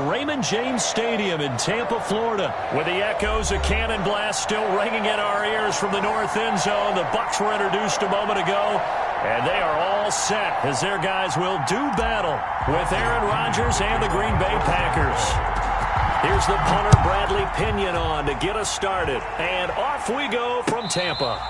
Raymond James Stadium in Tampa, Florida. With the echoes of cannon blast still ringing in our ears from the north end zone, the Bucs were introduced a moment ago, and they are all set as their guys will do battle with Aaron Rodgers and the Green Bay Packers. Here's the punter, Bradley Pinion, on to get us started, and off we go from Tampa.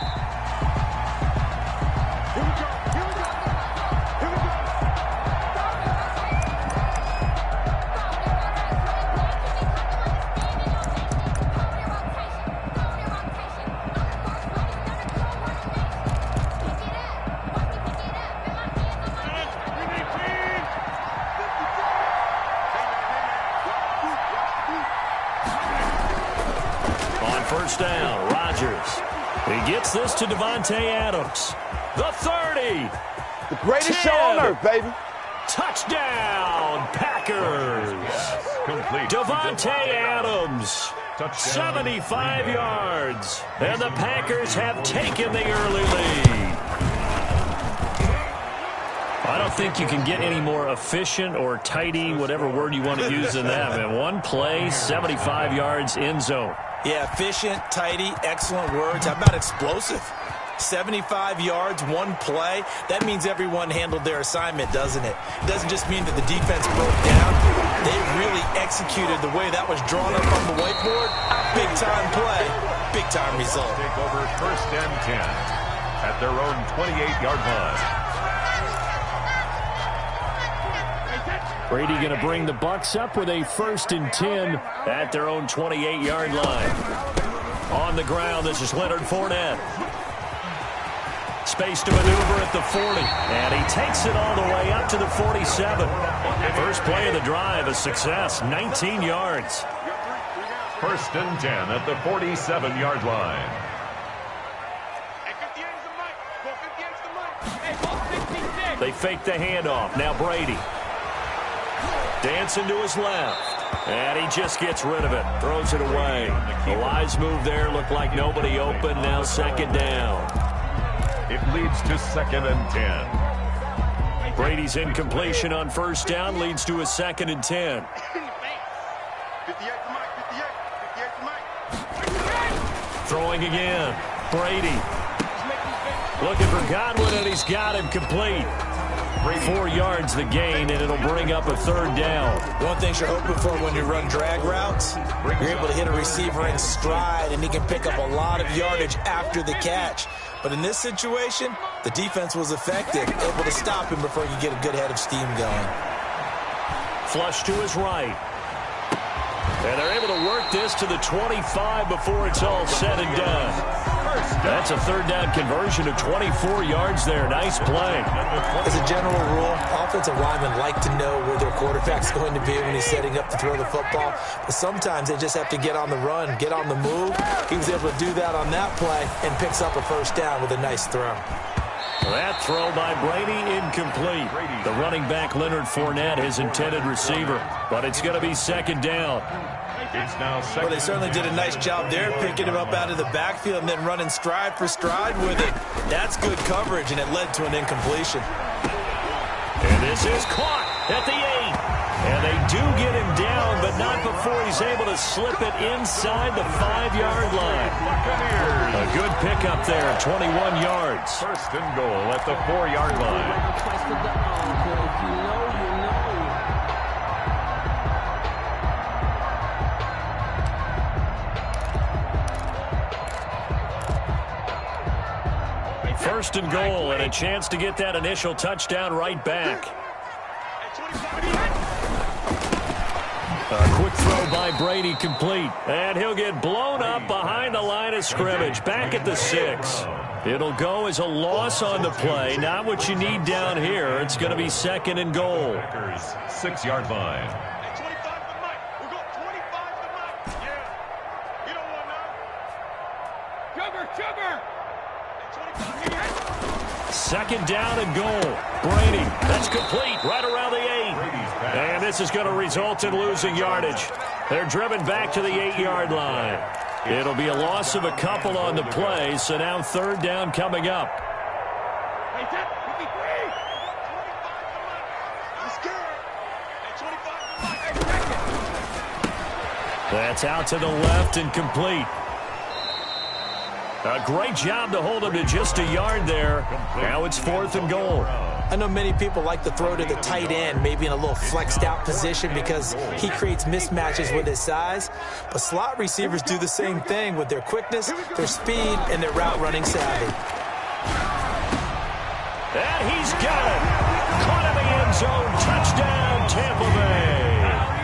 First down, Rodgers. He gets this to Davante Adams. The 30. The greatest 10. show on earth, baby. Touchdown, Packers. Complete. Davante Adams. Touchdown. 75 yards. And the Packers have taken the early lead. I don't think you can get any more efficient or tidy, whatever word you want to use in that. Man, one play, 75 yards in zone. Yeah, efficient, tidy, excellent words. How about explosive? 75 yards, one play. That means everyone handled their assignment, doesn't it? It doesn't just mean that the defense broke down. They really executed the way that was drawn up on the whiteboard. Big-time play, big-time result. Take over first and 10 at their own 28-yard line. Brady going to bring the Bucs up with a 1st and 10 at their own 28-yard line. On the ground, this is Leonard Fournette. Space to maneuver at the 40, and he takes it all the way up to the 47. First play of the drive, a success, 19 yards. First and 10 at the 47-yard line. They fake the handoff. Now Brady. Dancing to his left. And he just gets rid of it. Throws it away. The wise move there. Looked like nobody open. Now second down. It leads to 2nd and 10. Brady's incompletion on first down leads to a 2nd and 10. Throwing again. Brady. Looking for Godwin, and he's got him complete. 4 yards the gain, and it'll bring up a 3rd down. One thing you're hoping for when you run drag routes, you're able to hit a receiver in stride, and he can pick up a lot of yardage after the catch. But in this situation, the defense was effective, able to stop him before he could get a good head of steam going. Flush to his right. And they're able to work this to the 25 before it's all said and done. That's a 3rd down conversion of 24 yards there. Nice play. As a general rule, offensive linemen like to know where their quarterback's going to be when he's setting up to throw the football. But sometimes they just have to get on the run, get on the move. He was able to do that on that play and picks up a 1st down with a nice throw. That throw by Brady incomplete. The running back Leonard Fournette, his intended receiver. But it's going to be 2nd down. It's now 2nd. Well, they certainly did a nice job there, picking him up out of the backfield and then running stride for stride with it. That's good coverage, and it led to an incompletion. And this is caught at the 8. And they do get him down, but not before he's able to slip it inside the 5-yard line. A good pickup there, 21 yards. 1st and goal at the 4-yard line. First and goal, and a chance to get that initial touchdown right back. A quick throw by Brady complete. And he'll get blown up behind the line of scrimmage. Back at the 6. It'll go as a loss on the play. Not what you need down here. It's going to be 2nd and goal. 6-yard line. 2nd down and goal. Brady, that's complete right around the 8. And this is going to result in losing yardage. They're driven back to the 8-yard line. It'll be a loss of a couple on the play, so now 3rd down coming up. That's out to the left and complete. A great job to hold him to just a yard there. Now it's 4th and goal. I know many people like to throw to the tight end, maybe in a little flexed out position because he creates mismatches with his size. But slot receivers do the same thing with their quickness, their speed, and their route running savvy. And he's got it. Caught in the end zone. Touchdown, Tampa Bay.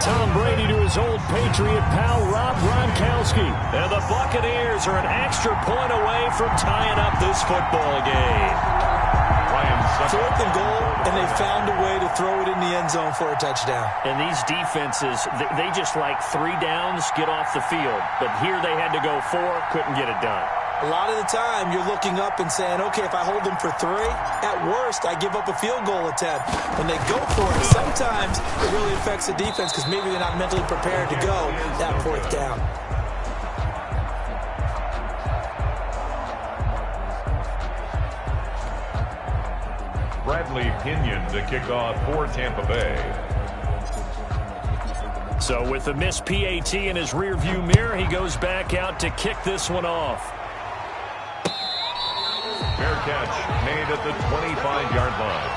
Tom Brady to his old Patriot pal, Rob Gronkowski. And the Buccaneers are an extra point away from tying up this football game. 4th and goal, and they found a way to throw it in the end zone for a touchdown. And these defenses, they just like 3 downs, get off the field. But here they had to go 4, couldn't get it done. A lot of the time, you're looking up and saying, okay, if I hold them for 3, at worst, I give up a field goal attempt. When they go for it, sometimes it really affects the defense because maybe they're not mentally prepared to go that 4th down. Bradley Pinion to kick off for Tampa Bay. So with the missed PAT in his rearview mirror, he goes back out to kick this one off. Fair catch made at the 25-yard line.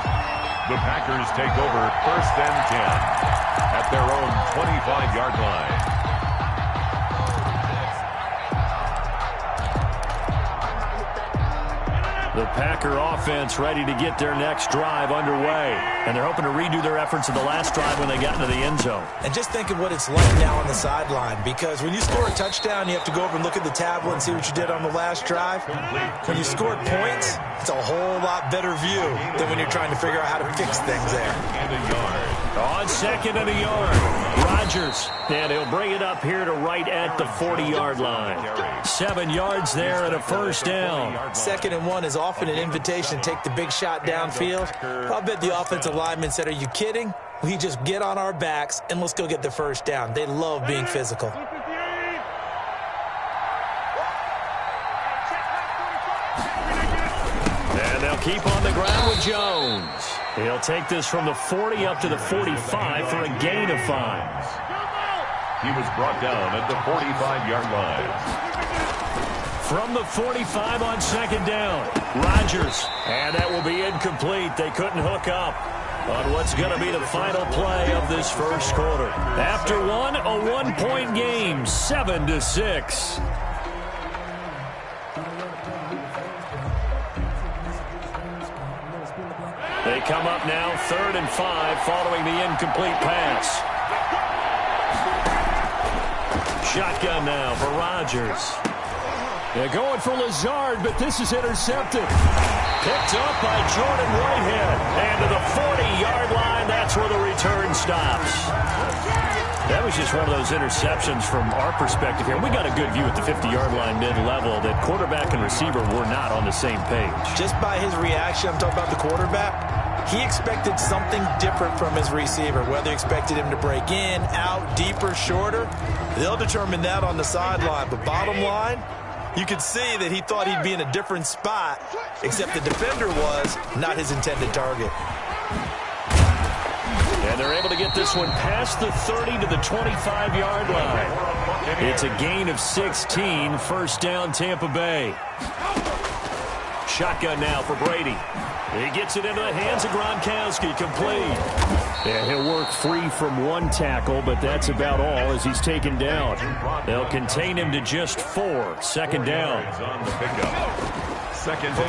The Packers take over 1st and 10 at their own 25-yard line. The Packer offense ready to get their next drive underway. And they're hoping to redo their efforts of the last drive when they got into the end zone. And just think of what it's like now on the sideline, because when you score a touchdown, you have to go over and look at the tablet and see what you did on the last drive. When you scored points, it's a whole lot better view than when you're trying to figure out how to fix things there. And a yard. On 2nd and a yard, Rodgers. And he'll bring it up here to right at the 40-yard line. 7 yards there and a 1st down. 2nd and 1 is often an invitation to take the big shot downfield. I'll bet the offensive lineman said, are you kidding? We just get on our backs and let's go get the 1st down. They love being physical. And they'll keep on the ground with Jones. He'll take this from the 40 up to the 45 for a gain of 5. He was brought down at the 45-yard line. From the 45 on 2nd down, Rodgers. And that will be incomplete. They couldn't hook up on what's going to be the final play of this 1st quarter. After one, a 1-point game, 7-6. They come up now 3rd and 5 following the incomplete pass. Shotgun now for Rodgers. They're going for Lazard, but this is intercepted. Picked up by Jordan Whitehead. And to the 40-yard line, that's where the return stops. That was just one of those interceptions from our perspective here. We got a good view at the 50-yard line mid-level that quarterback and receiver were not on the same page. Just by his reaction, I'm talking about the quarterback, he expected something different from his receiver. Whether he expected him to break in, out, deeper, shorter, they'll determine that on the sideline. But bottom line, you could see that he thought he'd be in a different spot, except the defender was not his intended target. And they're able to get this one past the 30 to the 25-yard line. It's a gain of 16, 1st down Tampa Bay. Shotgun now for Brady. He gets it into the hands of Gronkowski, complete. And he'll work free from 1 tackle, but that's about all as he's taken down. They'll contain him to just 4, 2nd down. From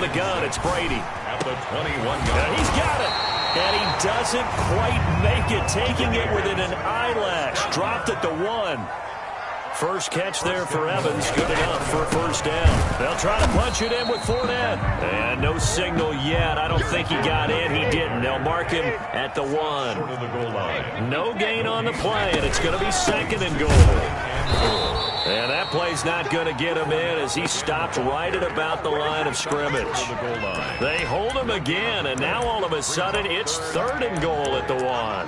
the gun, it's Brady. At the 21-yard. He's got it. And he doesn't quite make it, taking it within an eyelash. Dropped at the 1. First catch there for Evans. Good enough for a 1st down. They'll try to punch it in with Fournette. And no signal yet. I don't think he got in. He didn't. They'll mark him at the 1. Short of the goal line. No gain on the play, and it's going to be 2nd and goal. And that play's not going to get him in as he stopped right at about the line of scrimmage. They hold him again, and now all of a sudden it's 3rd and goal at the 1.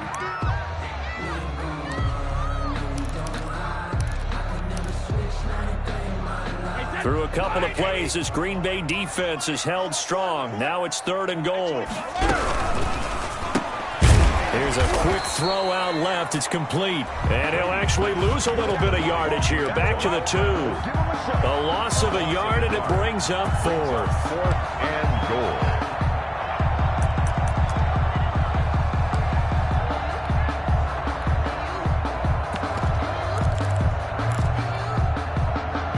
Through a couple of plays, this Green Bay defense is held strong. Now it's 3rd and goal. Here's a quick throw out left. It's complete. And he'll actually lose a little bit of yardage here. Back to the 2. A loss of a yard, and it brings up 4th. 4th and goal.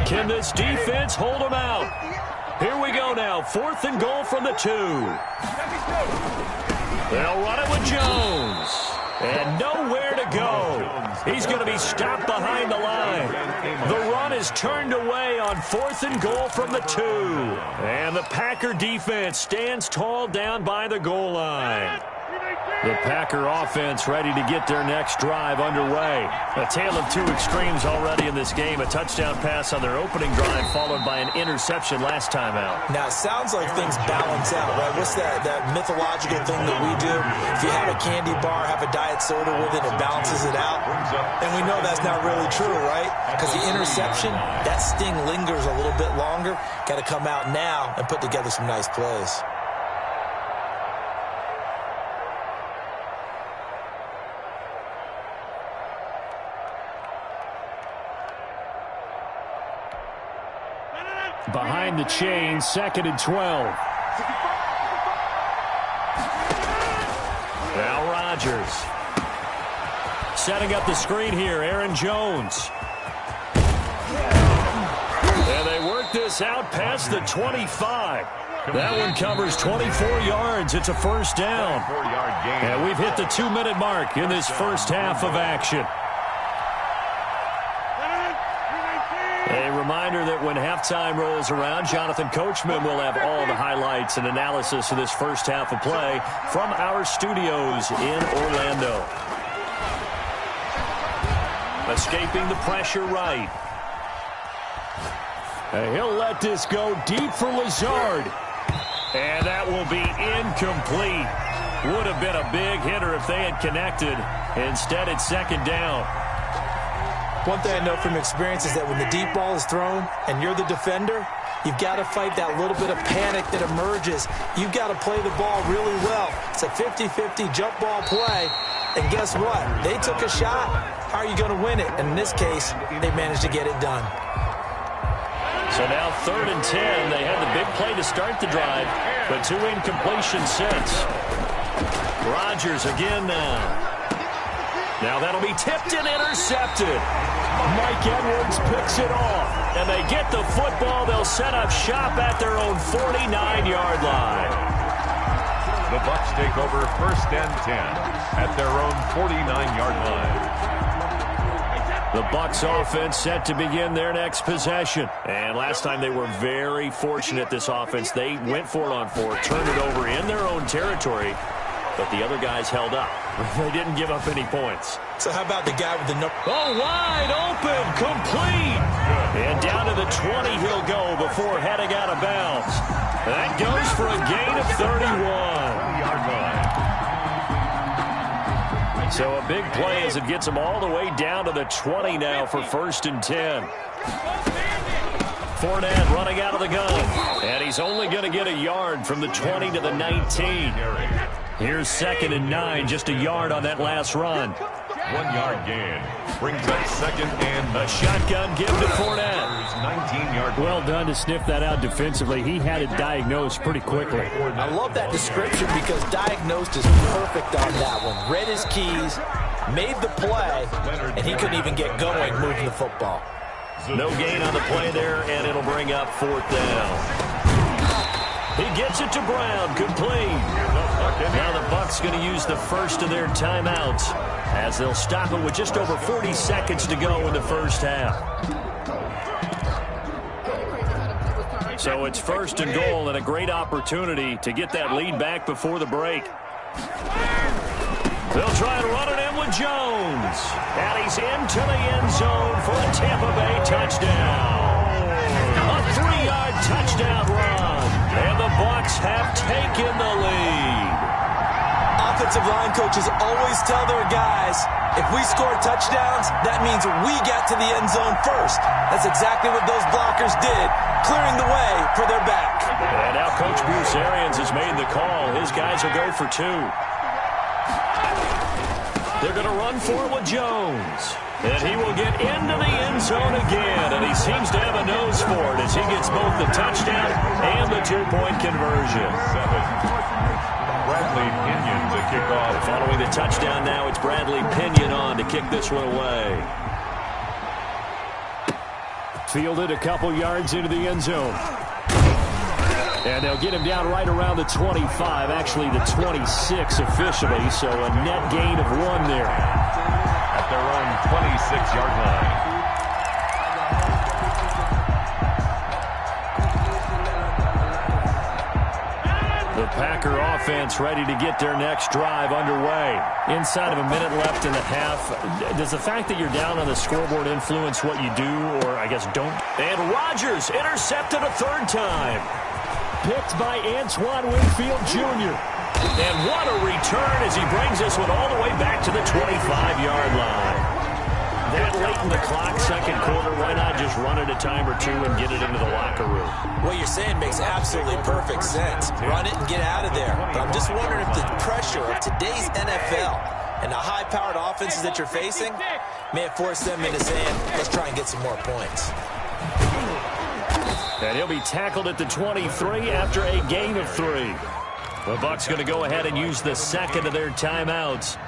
Can this defense hold them out? Here we go now. 4th and goal from the 2. They'll run it with Jones. And nowhere to go. He's going to be stopped behind the line. The run is turned away on 4th and goal from the 2. And the Packer defense stands tall down by the goal line. The Packer offense ready to get their next drive underway. A tale of 2 extremes already in this game. A touchdown pass on their opening drive followed by an interception last time out. Now, it sounds like things balance out, right? What's that mythological thing that we do? If you have a candy bar, have a diet soda with it, it balances it out. And we know that's not really true, right? Because the interception, that sting lingers a little bit longer. Got to come out now and put together some nice plays. Behind the chain, 2nd and 12. Now Rodgers. Setting up the screen here, Aaron Jones. And they work this out past the 25. That one covers 24 yards. It's a first down. 4-yard gain. And we've hit the 2-minute mark in this first half of action. A reminder that when halftime rolls around, Jonathan Coachman will have all the highlights and analysis of this first half of play from our studios in Orlando. Escaping the pressure right. And he'll let this go deep for Lazard. And that will be incomplete. Would have been a big hitter if they had connected. Instead, it's 2nd down. One thing I know from experience is that when the deep ball is thrown and you're the defender, you've got to fight that little bit of panic that emerges. You've got to play the ball really well. It's a 50-50 jump ball play. And guess what? They took a shot. How are you going to win it? And in this case, they managed to get it done. So now 3rd and 10. They had the big play to start the drive, but 2 incompletions since. Rodgers again now. Now that'll be tipped and intercepted. Mike Edwards picks it off. And they get the football. They'll set up shop at their own 49-yard line. The Bucs take over 1st and 10 at their own 49-yard line. The Bucs offense set to begin their next possession. And last time they were very fortunate, this offense. They went for it on 4, turned it over in their own territory, but the other guys held up. They didn't give up any points. So how about the guy with the number? Oh, wide open, complete. And down to the 20 he'll go before heading out of bounds. That goes for a gain of 31. 20-yard line. So a big play as it gets them all the way down to the 20 now for 1st and 10. Fournette running out of the gun. And he's only going to get a yard from the 20 to the 19. Here's 2nd and 9, just a yard on that last run. 1-yard gain. Brings up 2nd and a shotgun give to Fournette. 19-yard. Well done to sniff that out defensively. He had it diagnosed pretty quickly. I love that description because diagnosed is perfect on that one. Read his keys, made the play, and he couldn't even get going moving the football. No gain on the play there, and it'll bring up 4th down. He gets it to Brown, complete. Now the Bucs going to use the first of their timeouts as they'll stop it with just over 40 seconds to go in the first half. So it's 1st and goal and a great opportunity to get that lead back before the break. They'll try and run it in with Jones. And he's into the end zone for a Tampa Bay touchdown. A 3-yard touchdown run. And the Bucs have taken the lead. Offensive line coaches always tell their guys, if we score touchdowns, that means we get to the end zone first. That's exactly what those blockers did, clearing the way for their back. And now Coach Bruce Arians has made the call. His guys will go for 2. They're going to run for it with Jones. And he will get into the end zone again, and he seems to have a nose for it as he gets both the touchdown and the two-point conversion. Bradley Pinion to kick off. Following the touchdown now, it's Bradley Pinion on to kick this one away. Fielded a couple yards into the end zone. And they'll get him down right around the 25, actually the 26 officially, so a net gain of 1 there. At their own 26-yard line. The Packer offense ready to get their next drive underway. Inside of a minute left in the half, does the fact that you're down on the scoreboard influence what you do, or I guess don't? And Rodgers intercepted a third time. Picked by Antoine Winfield Jr. And what a return as he brings this one all the way back to the 25-yard line. That late in the clock, second quarter, why not just run it a time or two and get it into the locker room? What you're saying makes absolutely perfect sense. Run it and get out of there. But I'm just wondering if the pressure of today's NFL and the high-powered offenses that you're facing may have forced them into saying, let's try and get some more points. And he'll be tackled at the 23 after a gain of 3. The Bucs going to go ahead and use the second of their timeouts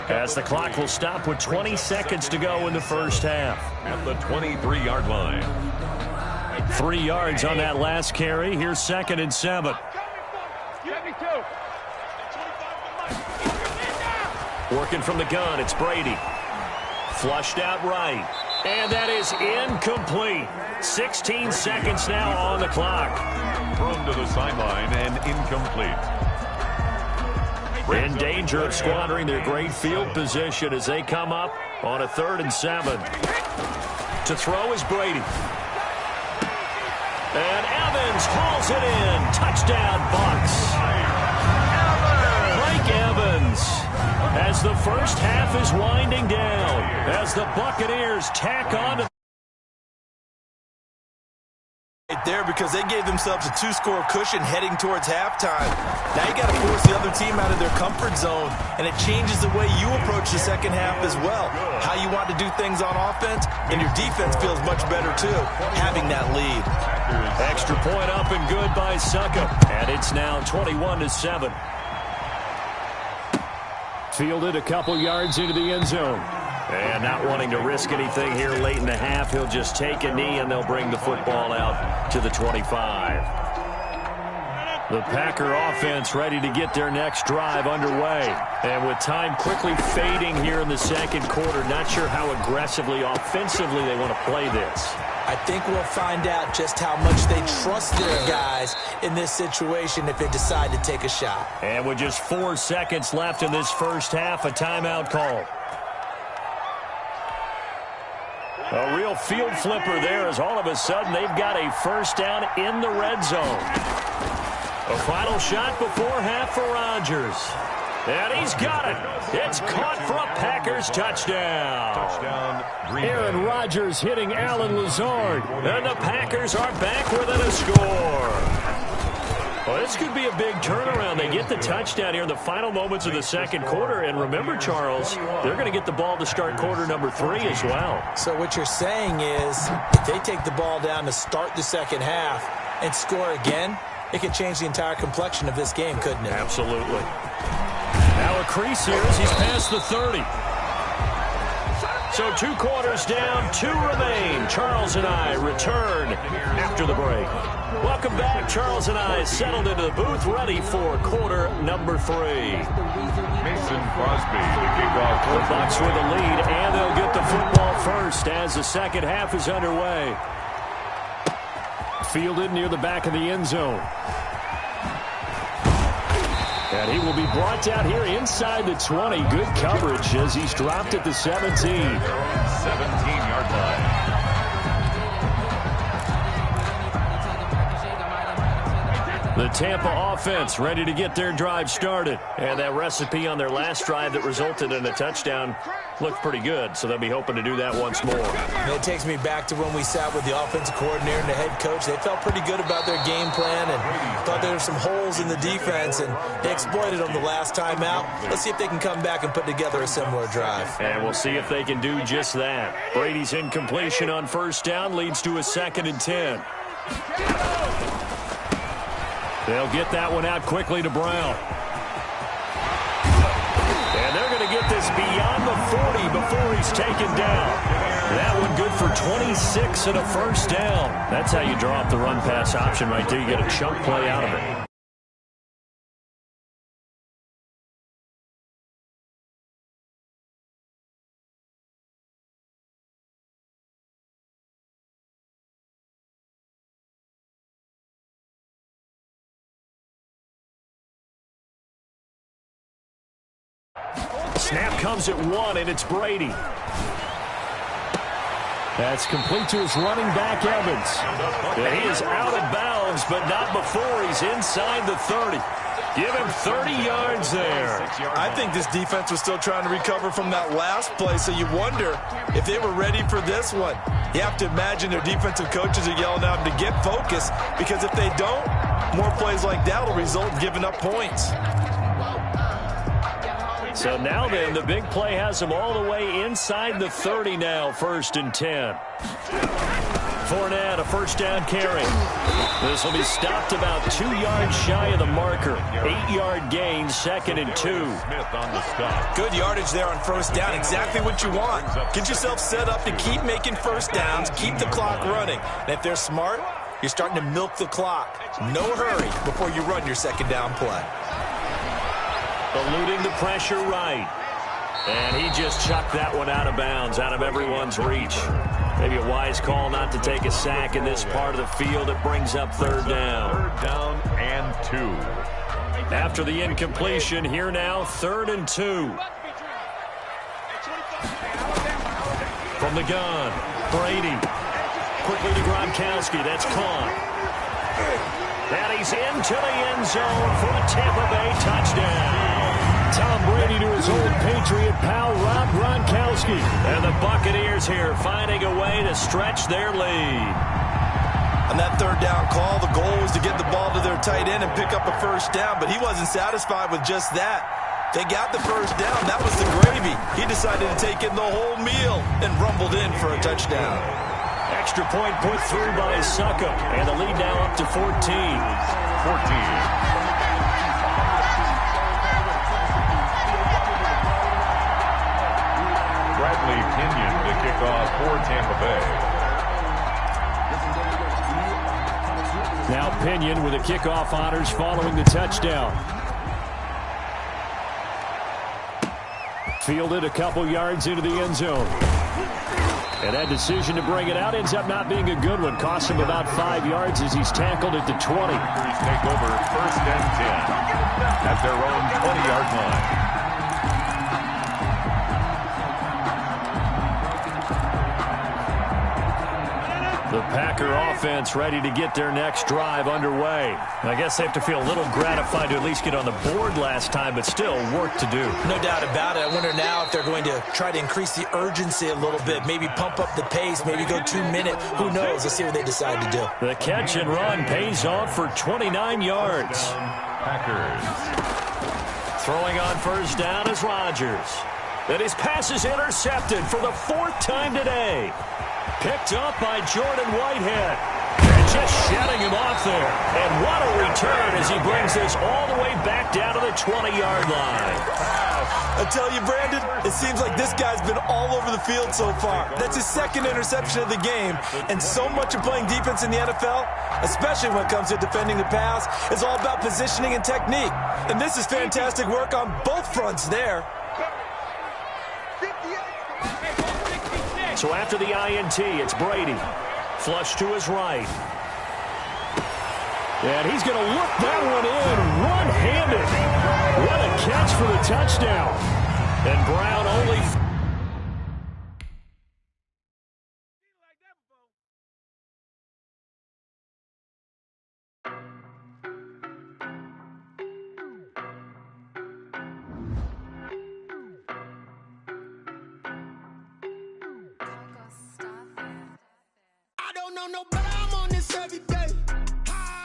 as the clock will stop with 20 seconds to go in the first half. At the 23-yard line. 3 yards on that last carry. Here's 2nd and 7. Working from the gun, it's Brady. Flushed out right. And that is incomplete. 16 seconds now on the clock. Thrown to the sideline and incomplete. In danger of squandering their great field position as they come up on a 3rd and 7. To throw is Brady. And Evans hauls it in. Touchdown, Bucs. Mike Evans. As the first half is winding down, as the Buccaneers tack on to right there because they gave themselves a 2-score cushion heading towards halftime. Now you got to force the other team out of their comfort zone, and it changes the way you approach the second half as well. How you want to do things on offense, and your defense feels much better too, having that lead. Extra point up and good by Suckup, and it's now 21-7. Fielded a couple yards into the end zone. And not wanting to risk anything here late in the half, he'll just take a knee and they'll bring the football out to the 25. The Packer offense ready to get their next drive underway. And with time quickly fading here in the second quarter, not sure how aggressively, offensively they want to play this. I think we'll find out just how much they trust their guys in this situation if they decide to take a shot. And with just 4 seconds left in this first half, a timeout call. A real field flipper there as all of a sudden they've got a first down in the red zone. A final shot before half for Rodgers. And he's got it. It's caught for a Packers touchdown. Aaron Rodgers hitting Alan Lazard. And the Packers are back within a score. Well, this could be a big turnaround. They get the touchdown here in the final moments of the second quarter. And remember, Charles, they're going to get the ball to start quarter number 3 as well. So what you're saying is if they take the ball down to start the second half and score again, it could change the entire complexion of this game, couldn't it? Absolutely. Now a crease here as he's past the 30. So 2 quarters down, 2 remain. Charles and I return after the break. Welcome back. Charles and I settled into the booth ready for quarter number 3. Mason Crosby to kick off. The Bucs with the lead, and they'll get the football first as the second half is underway. Fielded near the back of the end zone. And he will be brought down here inside the 20. Good coverage as he's dropped at the 17. 17-yard line. The Tampa offense ready to get their drive started. And that recipe on their last drive that resulted in a touchdown looked pretty good, so they'll be hoping to do that once more. And it takes me back to when we sat with the offensive coordinator and the head coach. They felt pretty good about their game plan and thought there were some holes in the defense, and they exploited them the last time out. Let's see if they can come back and put together a similar drive. And we'll see if they can do just that. Brady's incompletion on first down leads to a 2nd and 10. They'll get that one out quickly to Brown. And they're going to get this beyond the 40 before he's taken down. That one good for 26 and a first down. That's how you draw up the run-pass option right there. You get a chunk play out of it. Snap comes at 1, and it's Brady. That's complete to his running back, Evans. And he is out of bounds, but not before he's inside the 30. Give him 30 yards there. I think this defense was still trying to recover from that last play, so you wonder if they were ready for this one. You have to imagine their defensive coaches are yelling at them to get focused, because if they don't, more plays like that will result in giving up points. So now then, the big play has them all the way inside the 30 now, 1st and 10. Fournette, a first down carry. This will be stopped about 2 yards shy of the marker. 8-yard gain, 2nd and 2. Smith on the stop. Good yardage there on first down, exactly what you want. Get yourself set up to keep making first downs, keep the clock running. And if they're smart, you're starting to milk the clock. No hurry before you run your 2nd down play. Eluding the pressure right. And he just chucked that one out of bounds, out of everyone's reach. Maybe a wise call not to take a sack in this part of the field. It brings up 3rd down. 3rd down and 2. After the incompletion, here now, 3rd and 2. From the gun, Brady. Quickly to Gronkowski. That's caught. And he's into the end zone for the Tampa Bay touchdown. Tom Brady to his old Patriot pal, Rob Gronkowski. And the Buccaneers here finding a way to stretch their lead. On that 3rd down call, the goal was to get the ball to their tight end and pick up a first down, but he wasn't satisfied with just that. They got the first down. That was the gravy. He decided to take in the whole meal and rumbled in for a touchdown. Extra point put through by Succa, and the lead now up to 14. 14. Bradley Pinion to kick off for Tampa Bay. Now Pinion with the kickoff honors following the touchdown. Fielded a couple yards into the end zone. And that decision to bring it out ends up not being a good one. Costs him about 5 yards as he's tackled at the 20. Packers take over 1st and 10 at their own 20-yard line. The Packer offense ready to get their next drive underway. I guess they have to feel a little gratified to at least get on the board last time, but still work to do. No doubt about it. I wonder now if they're going to try to increase the urgency a little bit, maybe pump up the pace, maybe go 2 minutes. Who knows? Let's see what they decide to do. The catch and run pays off for 29 yards. Packers. Throwing on first down is Rodgers. And his pass is intercepted for the 4th time today. Picked up by Jordan Whitehead. And just shutting him off there. And what a return as he brings this all the way back down to the 20-yard line. I tell you, Brandon, it seems like this guy's been all over the field so far. That's his 2nd interception of the game. And so much of playing defense in the NFL, especially when it comes to defending the pass, is all about positioning and technique. And this is fantastic work on both fronts there. So after the INT, it's Brady. Flush to his right. And he's going to look that one in one-handed. What a catch for the touchdown. And Brown only... don't know, but I'm on this every day.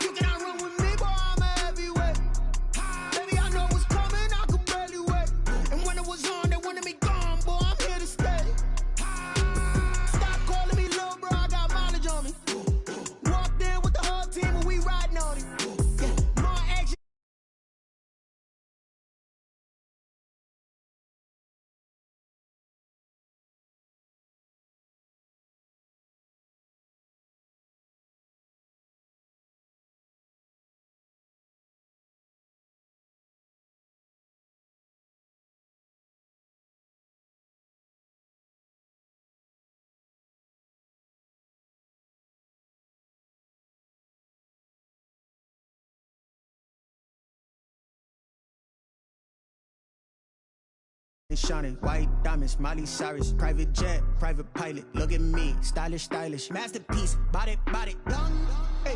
You cannot run with me, boy, I'm a heavyweight. Baby, I know what's coming, I could barely wait. And when it was on, they wanted me gone, boy, I'm here to stay. Stop calling me little bro, I got mileage on me. Walked in with the whole team and we riding on it. Yeah, more action. Shining white diamonds, Miley Cyrus, private jet, private pilot. Look at me, stylish, stylish, masterpiece, body, young. Hey,